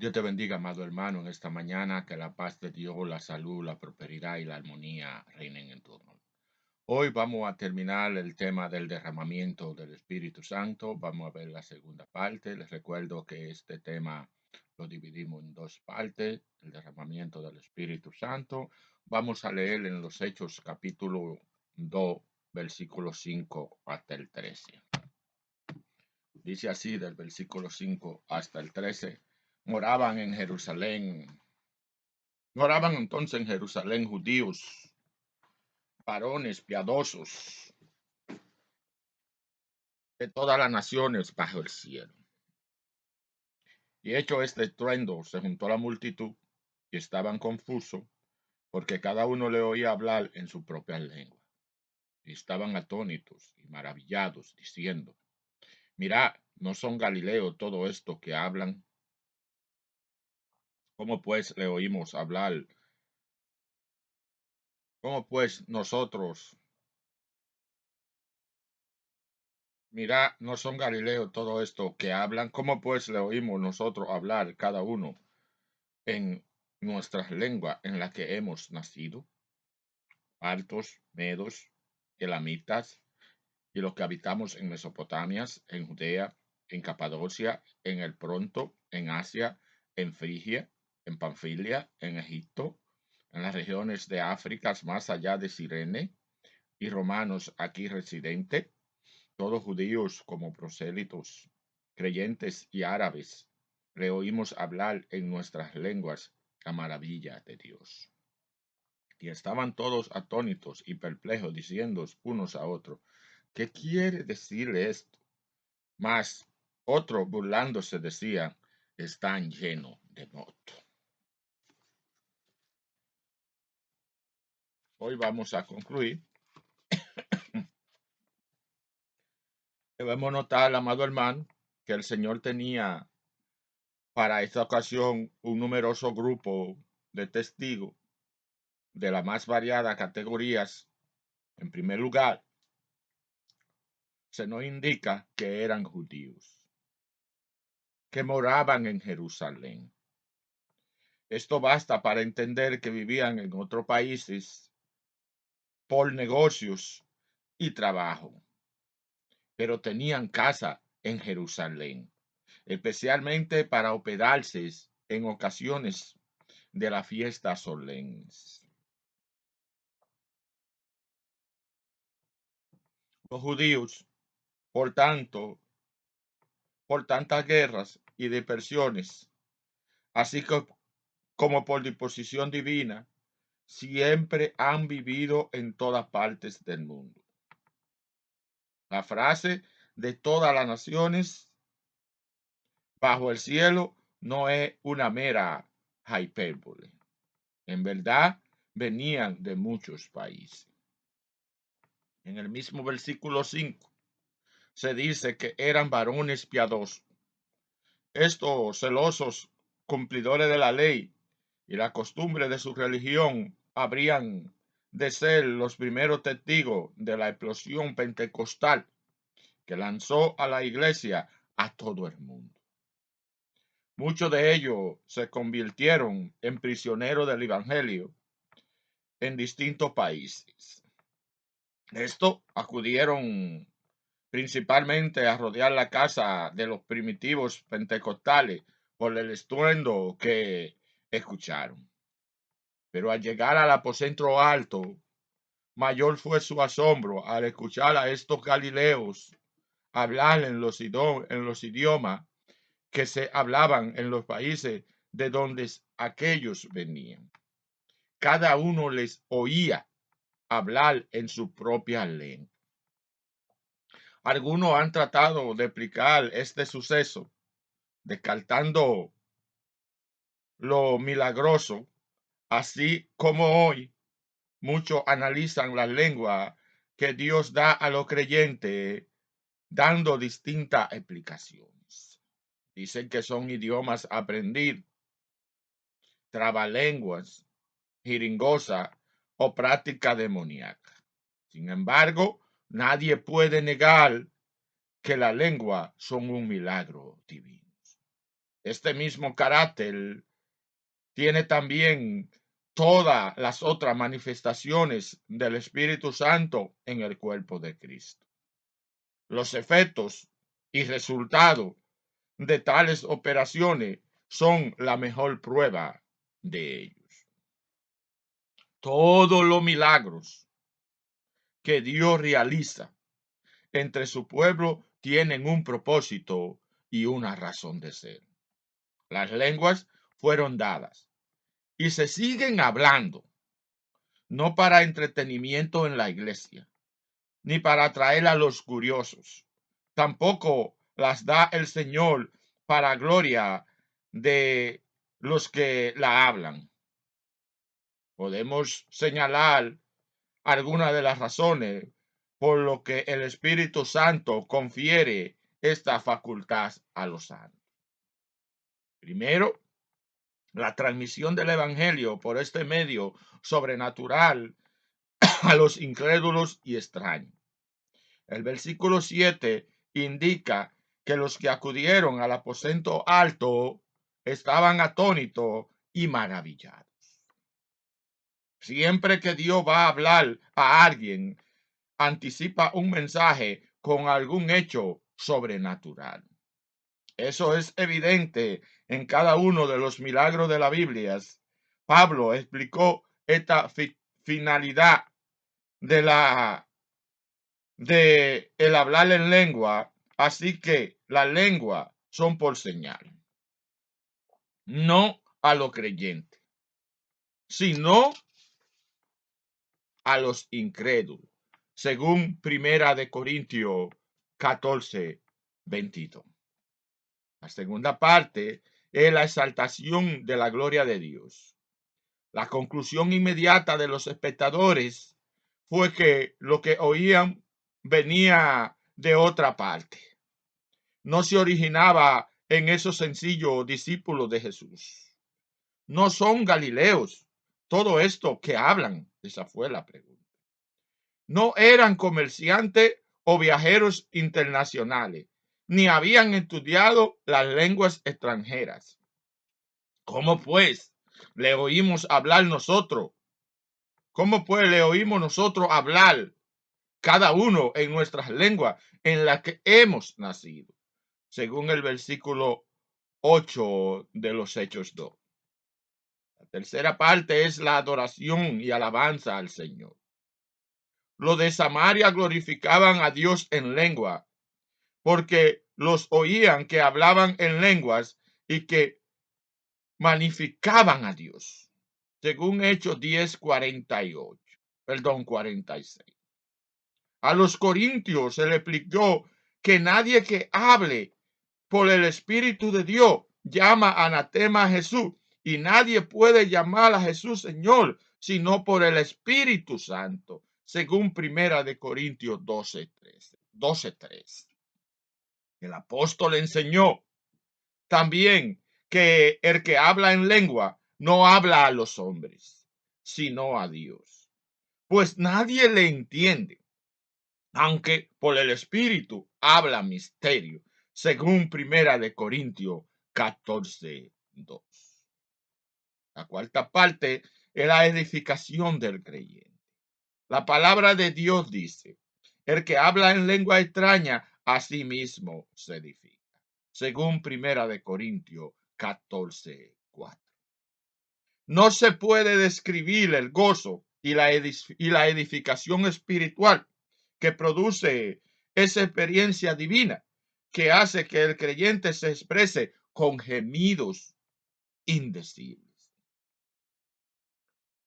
Dios te bendiga, amado hermano, en esta mañana, que la paz de Dios, la salud, la prosperidad y la armonía reinen en tu honor. Hoy vamos a terminar el tema del derramamiento del Espíritu Santo. Vamos a ver la segunda parte. Les recuerdo que este tema lo dividimos en dos partes, el derramamiento del Espíritu Santo. Vamos a leer en los Hechos capítulo 2, versículo 5 hasta el 13. Dice así del versículo 5 hasta el 13. Moraban en Jerusalén. Moraban entonces en Jerusalén judíos, varones piadosos de todas las naciones bajo el cielo. Y hecho este estruendo, se juntó la multitud y estaban confusos, porque cada uno le oía hablar en su propia lengua. Y estaban atónitos y maravillados, diciendo: Mirad, ¿no son Galileos todo esto que hablan? ¿Cómo pues le oímos hablar? ¿Cómo pues nosotros? Mirad, ¿no son Galileos todo esto que hablan? ¿Cómo pues le oímos nosotros hablar cada uno en nuestras lenguas en la que hemos nacido? Partos, medos, elamitas, y los que habitamos en Mesopotamia, en Judea, en Capadocia, en el Ponto, en Asia, en Frigia, en Panfilia, en Egipto, en las regiones de África más allá de Cirene, y romanos aquí residentes, todos judíos como prosélitos, creyentes y árabes, le oímos hablar en nuestras lenguas la maravilla de Dios. Y estaban todos atónitos y perplejos, diciendo unos a otros: ¿Qué quiere decirle esto? Mas otro, burlándose, decía: están llenos de moto. Hoy vamos a concluir. Debemos notar, amado hermano, que el Señor tenía para esta ocasión un numeroso grupo de testigos de las más variadas categorías. En primer lugar, se nos indica que eran judíos, que moraban en Jerusalén. Esto basta para entender que vivían en otros países por negocios y trabajo, pero tenían casa en Jerusalén, especialmente para hospedarse en ocasiones de las fiestas solemnes. Los judíos, por tanto, por tantas guerras y dispersiones, así como por disposición divina, siempre han vivido en todas partes del mundo. La frase de todas las naciones bajo el cielo no es una mera hipérbole. En verdad, venían de muchos países. En el mismo versículo 5 se dice que eran varones piadosos. Estos celosos cumplidores de la ley y la costumbre de su religión habrían de ser los primeros testigos de la explosión pentecostal que lanzó a la iglesia a todo el mundo. Muchos de ellos se convirtieron en prisioneros del evangelio en distintos países. Estos acudieron principalmente a rodear la casa de los primitivos pentecostales por el estruendo que escucharon. Pero al llegar al aposento alto, mayor fue su asombro al escuchar a estos galileos hablar en los idiomas que se hablaban en los países de donde aquellos venían. Cada uno les oía hablar en su propia lengua. Algunos han tratado de explicar este suceso, descartando lo milagroso, así como hoy muchos analizan la lengua que Dios da a los creyentes, dando distintas explicaciones. Dicen que son idiomas aprendidos, trabalenguas, jeringosa o práctica demoníaca. Sin embargo, nadie puede negar que las lenguas son un milagro divino. Este mismo carácter tiene también todas las otras manifestaciones del Espíritu Santo en el cuerpo de Cristo. Los efectos y resultados de tales operaciones son la mejor prueba de ellos. Todos los milagros que Dios realiza entre su pueblo tienen un propósito y una razón de ser. Las lenguas fueron dadas y se siguen hablando, no para entretenimiento en la iglesia, ni para atraer a los curiosos. Tampoco las da el Señor para gloria de los que la hablan. Podemos señalar algunas de las razones por lo que el Espíritu Santo confiere esta facultad a los santos. Primero, la transmisión del Evangelio por este medio sobrenatural a los incrédulos y extraños. El versículo 7 indica que los que acudieron al aposento alto estaban atónitos y maravillados. Siempre que Dios va a hablar a alguien, anticipa un mensaje con algún hecho sobrenatural. Eso es evidente en cada uno de los milagros de la Biblia. Pablo explicó esta finalidad de el hablar en lengua, así que las lenguas son por señal, no a los creyentes, sino a los incrédulos, según Primera de Corintios 14:22. La segunda parte es la exaltación de la gloria de Dios. La conclusión inmediata de los espectadores fue que lo que oían venía de otra parte. No se originaba en esos sencillos discípulos de Jesús. No son galileos. Todo esto que hablan, esa fue la pregunta. No eran comerciantes o viajeros internacionales, ni habían estudiado las lenguas extranjeras. ¿Cómo pues le oímos hablar nosotros? ¿Cómo pues le oímos nosotros hablar cada uno en nuestras lenguas en las que hemos nacido? Según el versículo 8 de los Hechos 2. La tercera parte es la adoración y alabanza al Señor. Los de Samaria glorificaban a Dios en lengua, porque los oían que hablaban en lenguas y que magnificaban a Dios. Según Hechos 46. A los corintios se le explicó que nadie que hable por el Espíritu de Dios llama anatema a Jesús, y nadie puede llamar a Jesús Señor sino por el Espíritu Santo, según Primera de Corintios 12:3. El apóstol enseñó también que el que habla en lengua no habla a los hombres, sino a Dios, pues nadie le entiende, aunque por el Espíritu habla misterio, según Primera de Corintios 14:2. La cuarta parte es la edificación del creyente. La palabra de Dios dice: el que habla en lengua extraña a sí mismo se edifica, según Primera de Corintios 14:4. No se puede describir el gozo y la edificación espiritual que produce esa experiencia divina que hace que el creyente se exprese con gemidos indecibles.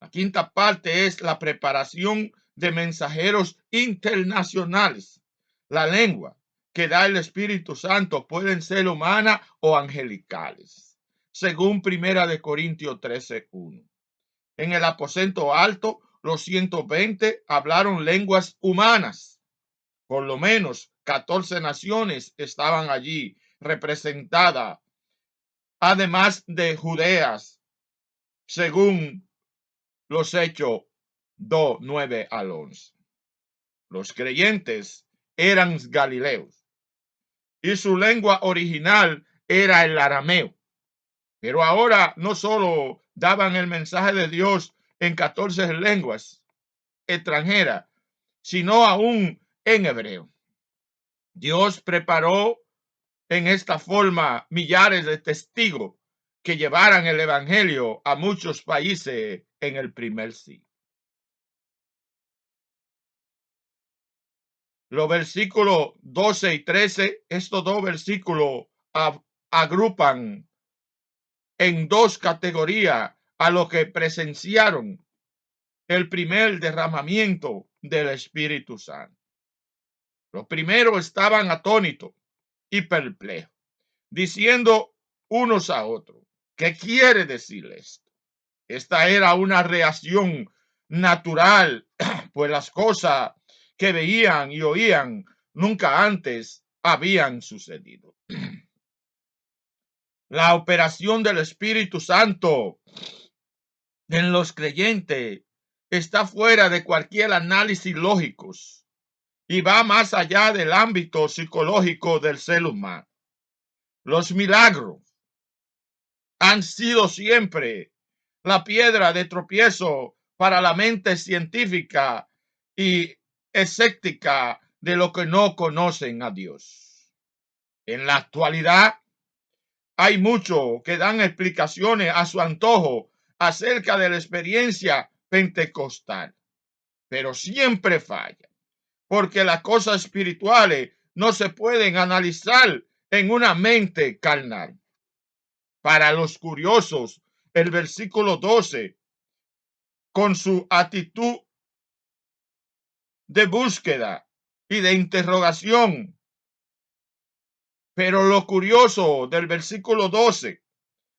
La quinta parte es la preparación de mensajeros internacionales. La lengua que da el Espíritu Santo pueden ser humanas o angelicales, según Primera de Corintios 13:1. En el aposento alto, los 120 hablaron lenguas humanas. Por lo menos 14 naciones estaban allí representadas, además de Judeas, según los Hechos 2:9-11. Los creyentes eran galileos y su lengua original era el arameo. Pero ahora no solo daban el mensaje de Dios en 14 lenguas extranjeras, sino aún en hebreo. Dios preparó en esta forma millares de testigos que llevaran el evangelio a muchos países en el primer siglo. Los versículos 12 y 13, estos dos versículos agrupan en dos categorías a los que presenciaron el primer derramamiento del Espíritu Santo. Los primeros estaban atónitos y perplejos, diciendo unos a otros, ¿qué quiere decir esto? Esta era una reacción natural, pues las cosas que veían y oían nunca antes habían sucedido. La operación del Espíritu Santo en los creyentes está fuera de cualquier análisis lógico y va más allá del ámbito psicológico del ser humano. Los milagros han sido siempre la piedra de tropiezo para la mente científica y escéptica de los que no conocen a Dios. En la actualidad hay muchos que dan explicaciones a su antojo acerca de la experiencia pentecostal, pero siempre falla, porque las cosas espirituales no se pueden analizar en una mente carnal. Para los curiosos, el versículo 12, con su actitud de búsqueda y de interrogación. Pero lo curioso del versículo 12,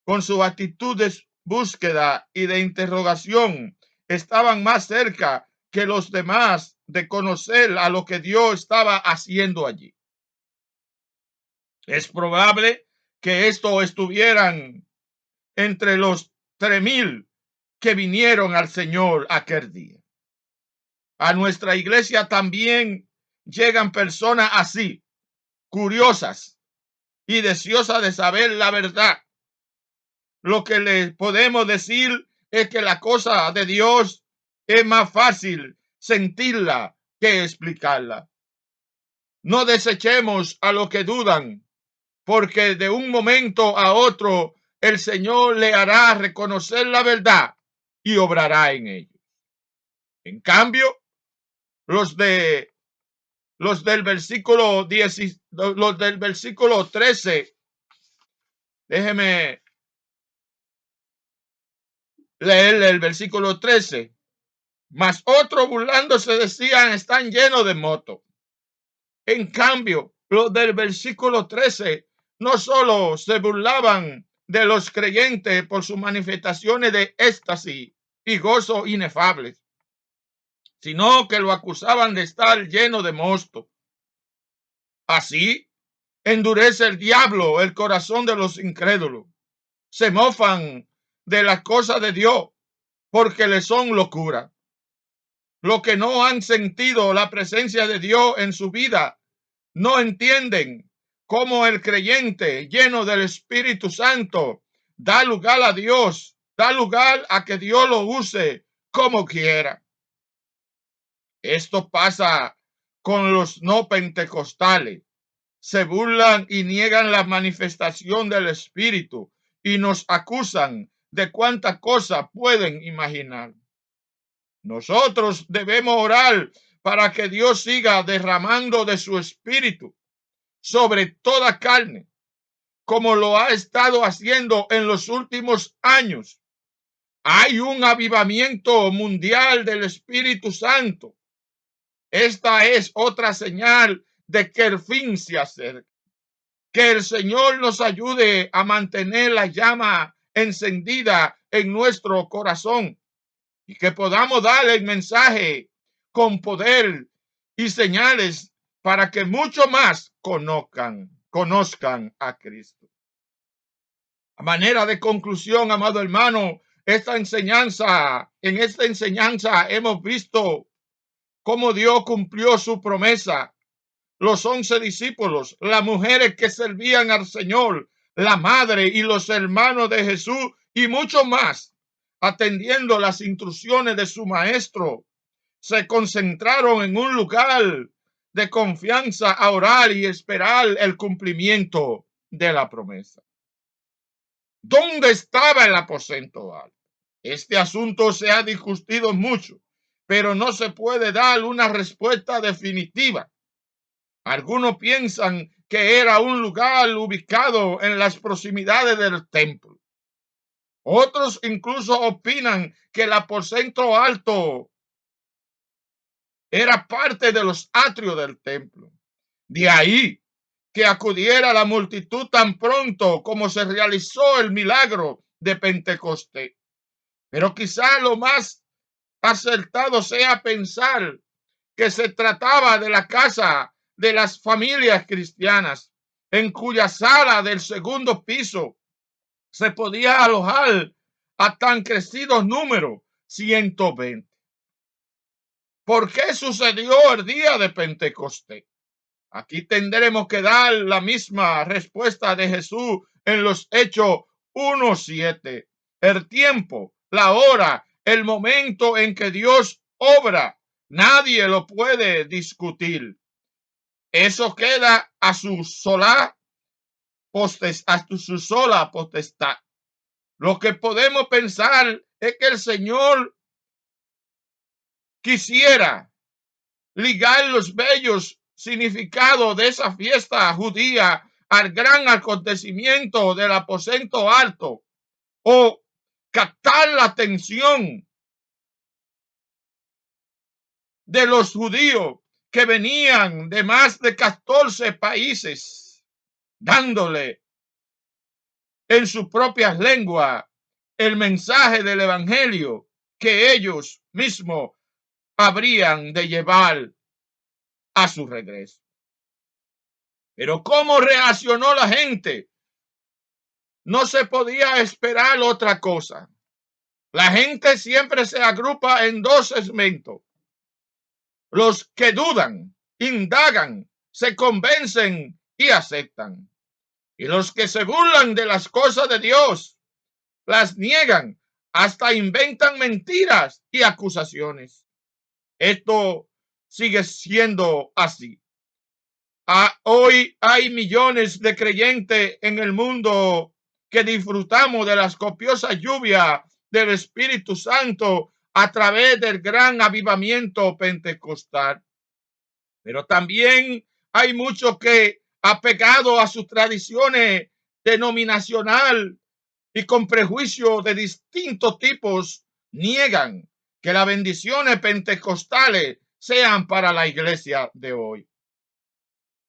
con su actitud de búsqueda y de interrogación, estaban más cerca que los demás de conocer a lo que Dios estaba haciendo allí. Es probable que esto estuvieran entre los 3,000 que vinieron al Señor aquel día. A nuestra iglesia también llegan personas así, curiosas y deseosas de saber la verdad. Lo que les podemos decir es que la cosa de Dios es más fácil sentirla que explicarla. No desechemos a los que dudan, porque de un momento a otro el Señor le hará reconocer la verdad y obrará en ellos. En cambio, los del versículo 10, los del versículo 13, déjeme leerle el versículo 13. Mas otros burlándose decían, están llenos de moto. En cambio, los del versículo 13 no solo se burlaban de los creyentes por sus manifestaciones de éxtasis y gozo inefables, sino que lo acusaban de estar lleno de mosto. Así endurece el diablo el corazón de los incrédulos. Se mofan de las cosas de Dios porque le son locura. Los que no han sentido la presencia de Dios en su vida no entienden cómo el creyente lleno del Espíritu Santo da lugar a Dios, da lugar a que Dios lo use como quiera. Esto pasa con los no pentecostales. Se burlan y niegan la manifestación del Espíritu y nos acusan de cuántas cosas pueden imaginar. Nosotros debemos orar para que Dios siga derramando de su Espíritu sobre toda carne, como lo ha estado haciendo en los últimos años. Hay un avivamiento mundial del Espíritu Santo. Esta es otra señal de que el fin se acerca. Que el Señor nos ayude a mantener la llama encendida en nuestro corazón y que podamos dar el mensaje con poder y señales para que mucho más conozcan a Cristo. A manera de conclusión, amado hermano, en esta enseñanza hemos visto cómo Dios cumplió su promesa. Los 11 discípulos, las mujeres que servían al Señor, la madre y los hermanos de Jesús y mucho más, atendiendo las instrucciones de su maestro, se concentraron en un lugar de confianza a orar y esperar el cumplimiento de la promesa. ¿Dónde estaba el aposento alto? Este asunto se ha discutido mucho, pero no se puede dar una respuesta definitiva. Algunos piensan que era un lugar ubicado en las proximidades del templo. Otros incluso opinan que el aposento alto era parte de los atrios del templo. De ahí que acudiera la multitud tan pronto como se realizó el milagro de Pentecostés. Pero quizá lo más acertado sea pensar que se trataba de la casa de las familias cristianas, en cuya sala del segundo piso se podía alojar a tan crecidos números, 120. ¿Por qué sucedió el día de Pentecostés? Aquí tendremos que dar la misma respuesta de Jesús en los Hechos 1:7. El tiempo, la hora, el momento en que Dios obra, nadie lo puede discutir. Eso queda a su sola potestad. Lo que podemos pensar es que el Señor quisiera ligar los bellos significados de esa fiesta judía al gran acontecimiento del aposento alto, o captar la atención de los judíos que venían de más de 14 países, dándole en su propia lengua el mensaje del evangelio que ellos mismos habrían de llevar a su regreso. Pero ¿cómo reaccionó la gente? No se podía esperar otra cosa. La gente siempre se agrupa en dos segmentos: los que dudan, indagan, se convencen y aceptan, y los que se burlan de las cosas de Dios, las niegan, hasta inventan mentiras y acusaciones. Esto sigue siendo así. Hoy hay millones de creyentes en el mundo que disfrutamos de las copiosas lluvias del Espíritu Santo a través del gran avivamiento pentecostal. Pero también hay muchos que, apegados a sus tradiciones denominacionales y con prejuicios de distintos tipos, niegan que las bendiciones pentecostales sean para la iglesia de hoy.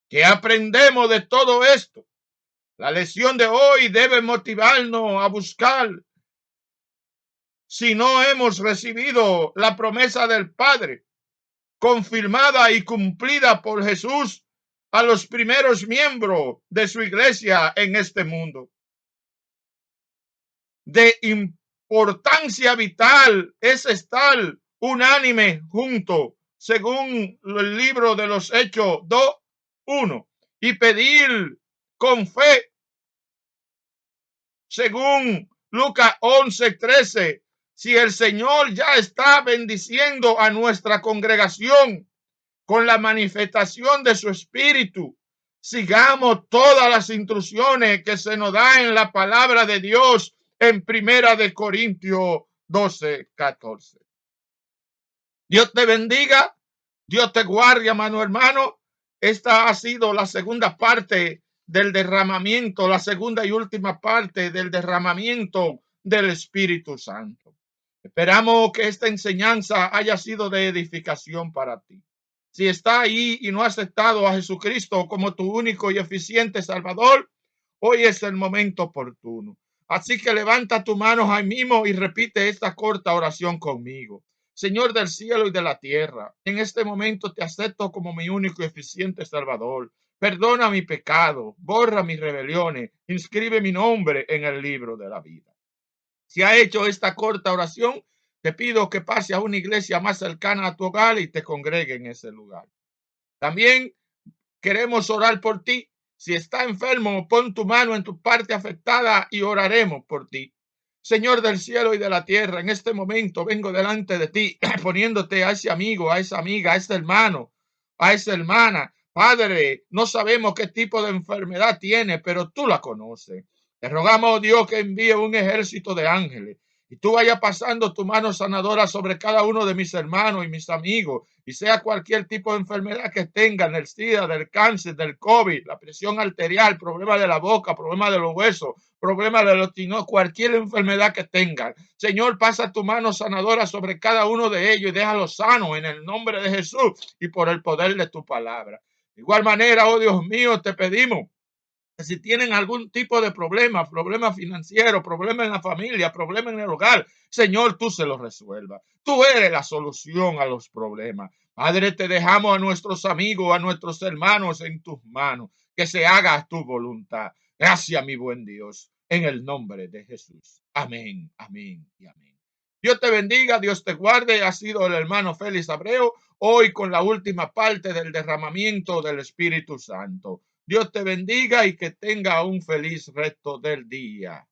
¿Qué aprendemos de todo esto? La lección de hoy debe motivarnos a buscar, si no hemos recibido la promesa del Padre, confirmada y cumplida por Jesús a los primeros miembros de su iglesia en este mundo. De importancia vital es estar unánime junto, según el libro de los Hechos 2:1, y pedir con fe, según Lucas 11:13. Si el Señor ya está bendiciendo a nuestra congregación con la manifestación de su Espíritu, sigamos todas las instrucciones que se nos da en la palabra de Dios en 1 Corintios 12:14. Dios te bendiga, Dios te guarde, amado hermano. Esta ha sido la segunda parte del derramamiento, la segunda y última parte del derramamiento del Espíritu Santo. Esperamos que esta enseñanza haya sido de edificación para ti. Si está ahí y no has aceptado a Jesucristo como tu único y eficiente Salvador, hoy es el momento oportuno. Así que levanta tu mano ahí mismo y repite esta corta oración conmigo. Señor del cielo y de la tierra, en este momento te acepto como mi único y eficiente Salvador. Perdona mi pecado, borra mis rebeliones, inscribe mi nombre en el libro de la vida. Si has hecho esta corta oración, te pido que pase a una iglesia más cercana a tu hogar y te congregue en ese lugar. También queremos orar por ti. Si está enfermo, pon tu mano en tu parte afectada y oraremos por ti. Señor del cielo y de la tierra, en este momento vengo delante de ti, poniéndote a ese amigo, a esa amiga, a ese hermano, a esa hermana. Padre, no sabemos qué tipo de enfermedad tiene, pero tú la conoces. Te rogamos, Dios, que envíe un ejército de ángeles y tú vayas pasando tu mano sanadora sobre cada uno de mis hermanos y mis amigos, y sea cualquier tipo de enfermedad que tengan, el SIDA, del cáncer, del COVID, la presión arterial, problema de la boca, problema de los huesos, problema de los tinos, cualquier enfermedad que tengan. Señor, pasa tu mano sanadora sobre cada uno de ellos y déjalos sanos en el nombre de Jesús y por el poder de tu palabra. De igual manera, oh Dios mío, te pedimos que si tienen algún tipo de problema financiero, problema en la familia, problema en el hogar, Señor, tú se los resuelvas. Tú eres la solución a los problemas. Padre, te dejamos a nuestros amigos, a nuestros hermanos en tus manos, que se haga tu voluntad. Gracias, mi buen Dios, en el nombre de Jesús. Amén, amén y amén. Dios te bendiga, Dios te guarde. Ha sido el hermano Félix Abreu, hoy con la última parte del derramamiento del Espíritu Santo. Dios te bendiga y que tenga un feliz resto del día.